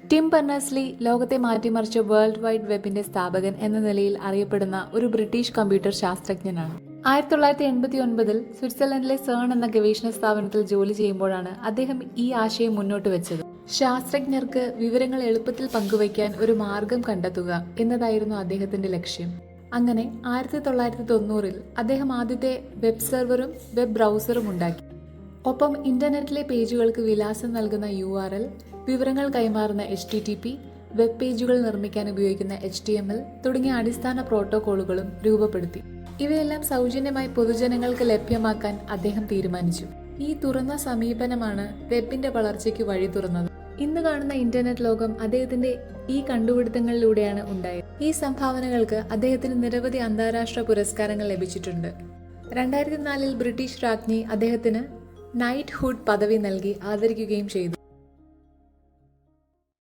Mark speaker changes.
Speaker 1: Tim Berners-Lee ലോകത്തെ മാറ്റിമറിച്ച world wide വെബിന്റെ സ്ഥാപകൻ എന്ന നിലയിൽ അറിയപ്പെടുന്ന ഒരു ബ്രിട്ടീഷ് കമ്പ്യൂട്ടർ ശാസ്ത്രജ്ഞനാണ്. 1989-ൽ സ്വിറ്റ്സർലൻഡിലെ സേൺ എന്ന ഗവേഷണ സ്ഥാപനത്തിൽ ജോലി ചെയ്യുമ്പോഴാണ് അദ്ദേഹം ഈ ആശയം മുന്നോട്ട് വെച്ചത്. ശാസ്ത്രജ്ഞർക്ക് വിവരങ്ങൾ എളുപ്പത്തിൽ പങ്കുവയ്ക്കാൻ ഒരു മാർഗം കണ്ടെത്തുക എന്നതായിരുന്നു അദ്ദേഹത്തിന്റെ ലക്ഷ്യം. അങ്ങനെ 1990-ൽ അദ്ദേഹം ആദ്യത്തെ വെബ് സെർവറും വെബ് ബ്രൗസറും ഉണ്ടാക്കി. ഒപ്പം ഇന്റർനെറ്റിലെ പേജുകൾക്ക് വിലാസം നൽകുന്ന URL, വിവരങ്ങൾ കൈമാറുന്ന HTTP, വെബ് പേജുകൾ നിർമ്മിക്കാൻ ഉപയോഗിക്കുന്ന HTML തുടങ്ങിയ അടിസ്ഥാന പ്രോട്ടോക്കോളുകളും രൂപപ്പെടുത്തി. ഇവയെല്ലാം സൗജന്യമായി പൊതുജനങ്ങൾക്ക് ലഭ്യമാക്കാൻ അദ്ദേഹം തീരുമാനിച്ചു. ഈ തുറന്ന സമീപനമാണ് വെബിന്റെ വളർച്ചയ്ക്ക് വഴി തുറന്നത്. ഇന്ന് കാണുന്ന ഇന്റർനെറ്റ് ലോകം അദ്ദേഹത്തിന്റെ ഈ കണ്ടുപിടുത്തങ്ങളിലൂടെയാണ് ഉണ്ടായത്. ഈ സംഭാവനകൾക്ക് അദ്ദേഹത്തിന് നിരവധി അന്താരാഷ്ട്ര പുരസ്കാരങ്ങൾ ലഭിച്ചിട്ടുണ്ട്. 2004-ൽ ബ്രിട്ടീഷ് രാജ്ഞി അദ്ദേഹത്തിന് നൈറ്റ്ഹുഡ് പദവി നൽകി ആദരിക്കുകയും ചെയ്തു.